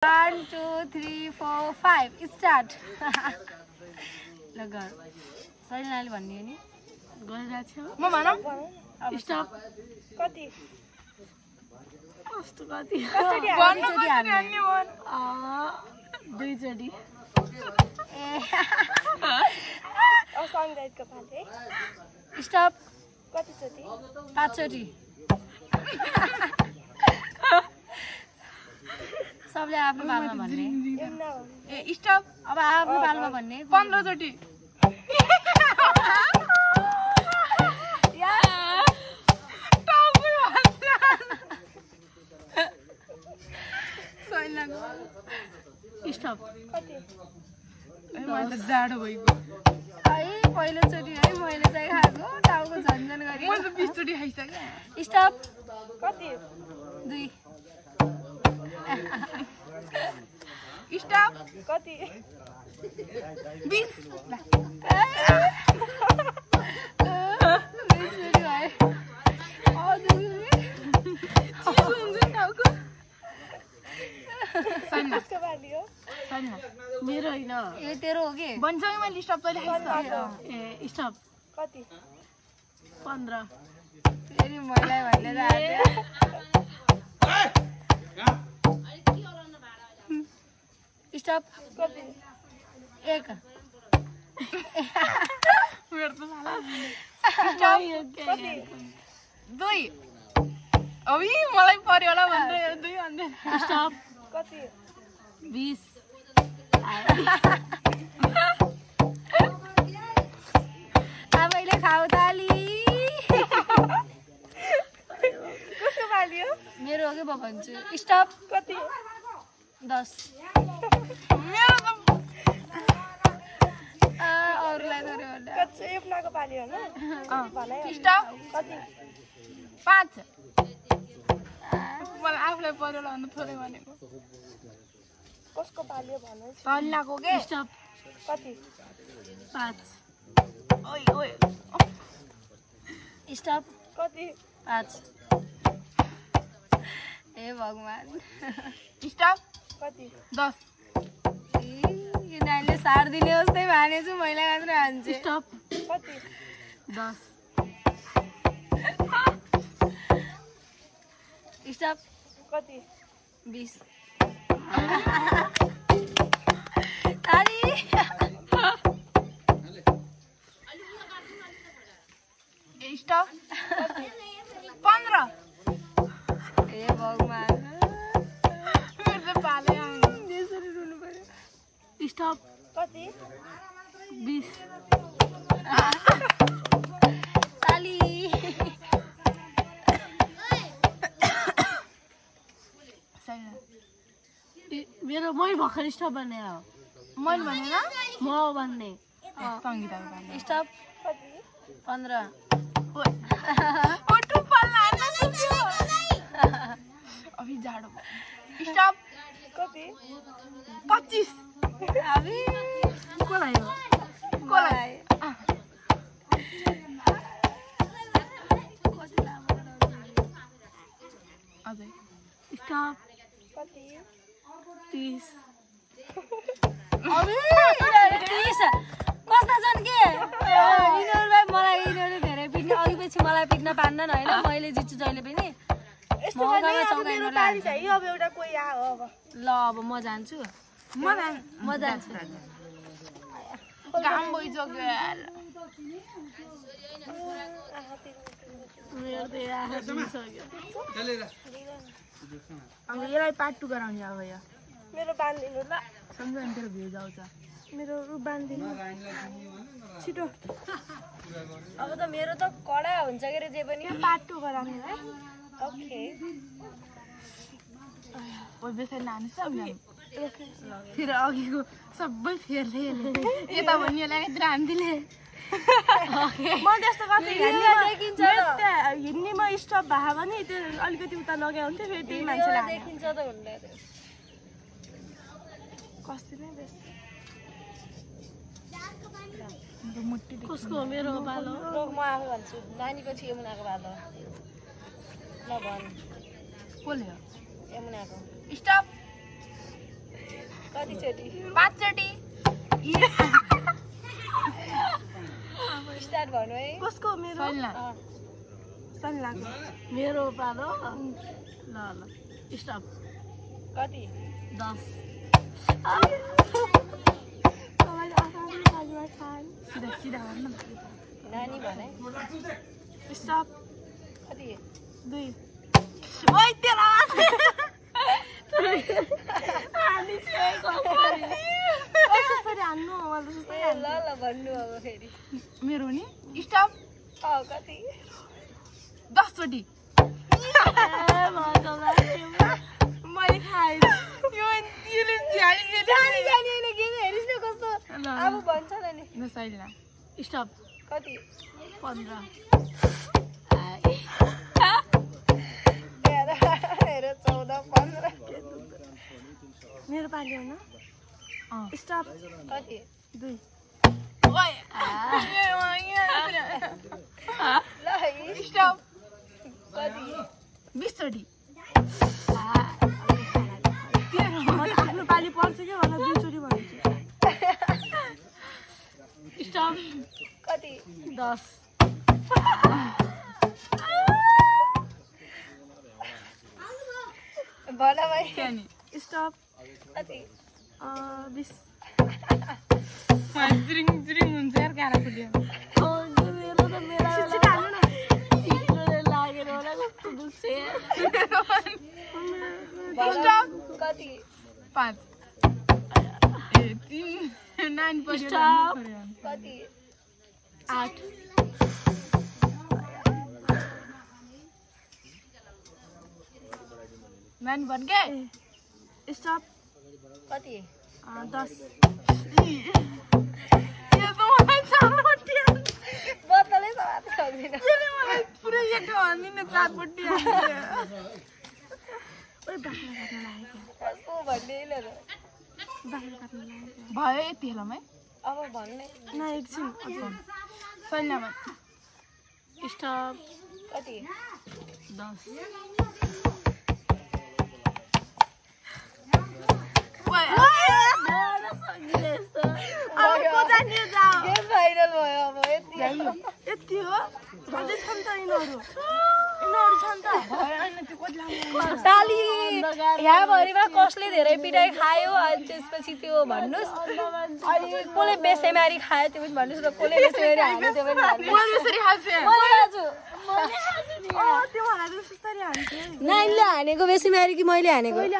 1 2 3 4 5 start ल गर सैलाले भन्ने नि गरिरा छ म भनम स्टप कति कस्तो कति भन्नु पर्ने वन दुई चोटी ए सङ्गीतको पाले स्टप कति चोटी 5 चोटी सबले आफ्नो पालमा भन्ने ए स्टप अब आफ्नो पालमा भन्ने 15 चोटी स्टप कति मैले जाडो भइगयो है पहिलोचोटि है मैले चाहिँ खाएको टाउको झन्झन गरी म त 20 चोटी खाइसके स्टप कति 2 स्टप कति 20 मेरो होइन ए तेरो हो के भन्छ मैले स्टप तैले ए स्टप कति 15 फेरि मैले भन्ने राख्यो स्टप कति 1 मेरो त साला स्टप कति 2 अबि मलाई पर्यो होला भन्दै 2 भन्दै स्टप कति 20 आफैले खाऊ ताली कसको पालियो मेरो हो कि म भन्छु स्टप कति 10 मेरो त अरूलाई थोरै भन्दा कति एप्नाको पालियो हैन भनाइ स्टप कति 5 मलाई आफुलाई पर्यो होला भन्नु थोरै भनेको कसको पालियो भन्नु सल्लाको के स्टप कति 5 ओइ ओइ स्टप कति 5 हे भगवान स्टप कति 10 यो नानीले सार दिने जस्तै भनेछु मैले मात्र हान्छु स्टप कति 10 स्टप कति 20 ताली स्टप 15 हे भगवान मेरो त पाले यसरी रुनु पर्यो स्टप कति 20 ताली मेरो मै भर्खर स्टप भन्ने हो मैले भनेन म भन्ने सङ्गीतको पाले स्टप कति 15 ओ टुप्पल लान्न सक्यो अबि जाडो स्टप कति 25 अबि कोलाई हो कोलाई अझै स्टप कति 30 अबि 30 कस्ता छन् के यिनीहरुलाई मलाई यिनीहरु धेरै पिट्ने अघि पछि मलाई पिट्न पान्दैन हैन मैले जित्छु जहिले पनि यस्तो गर्ने अब मेरो पाली चाहियो अब एउटा कोही आ हो अब ल अब म जान्छु म जान्छु काम भइसक्यो यार मेरो त आँखा दुखिसक्यो अब यसलाई पार्ट 2 गराउने अब यो मेरो बान्दिनु ल सम्झन तेरो भ्युज आउँछ मेरो बान्दिनु छिटो अब त मेरो त कडा हुन्छ के रे जे पनि पार्ट 2 गराउने है ओके ओइ बेसरी नानी सब फेरि अघिको सबै फेर्ले यता भन्ने लाग्यो हान्दिले म त्यस्तो गर्थेँ हिँड्नेमा स्टप भए भने त्यो अलिकति उता लगाए हुन्थ्यो फेरि त्यही मान्छेलाई देखिन्छ त हुँदैन कस्तो नै बेस कसको मेरो बालो म आफै भन्छु नानीको थियो यमुनाको बालो ल भन् कसले हो यमुनाको स्टप कतिचोटि 5 चोटि स्टार्ट भन्नु है कसको मेरो सल्ला सल्लाको मेरो पालो ल ल स्टप कति 10 सबैले आफ्नो बाजुमा खान सिधा सिधा भन्न नानी भने स्टप कति 2 ओइ तेरा अनि चाहिँ कसरी कसरी हान्नु मलाई जस्तै ल ल भन्नु अब फेरि मेरो नि स्टप कति 10 चोटि मैले खाएँ यो तिले झ्याली जानी जानी हैन के हेरिस् न कस्तो अब भन्छ न नि न सल्ला स्टप कति 15 हेर 14 15 मेरो पाली हो न स्टप कति 2 ओइ ल है स्टप कति 20 चोटि आफ्नो पाली पर्छ कि होला 2 चोटि भन्छु स्टप कति 10 भन भाइ क्यानी स्टप कति 20 द्रिङ द्रिङ हुन्छ यार काला कुट्यो मेरो त मेरा छिटो हाल्नु न चिक्लोले लागेर होला कस्तो दुख्छ स्टप कति 5 ए 3 9 पढ्यो स्टप कति 8 9 बन के स्टप कति 10 यो त मलाई चारपट्टि बोतलै समात्न सक्दिन मलाई पुरै एक भन्दिन चारपट्टि ओइ बाख्रा काट्न लागेको कसको भन्ने ल बाख्रा काट्न लागेको भयो यति हेलमै अब भन्ने न एकछिन अझ सैन्यमा स्टप कति 10 अब को जाने जाऊ गेम फाइनल भयो अब यति यति हो अझै छन् त यिनीहरू छन् त ताली यहाँ भरिमा कसले धेरै पिटाइ खायो अनि त्यसपछि त्यो भन्नुहोस् अनि कसले बेसेमारी खायो त्यो पनि भन्नुहोस् र कसले बेसेमारी हान्यो त्यो पनि भन्नुहोस् मैले यसरी खान्छु मैले दाजु त्यो भनेर सुस्तरी हान्थ्यो नानीले हानेको बेसेमारी कि मैले हानेको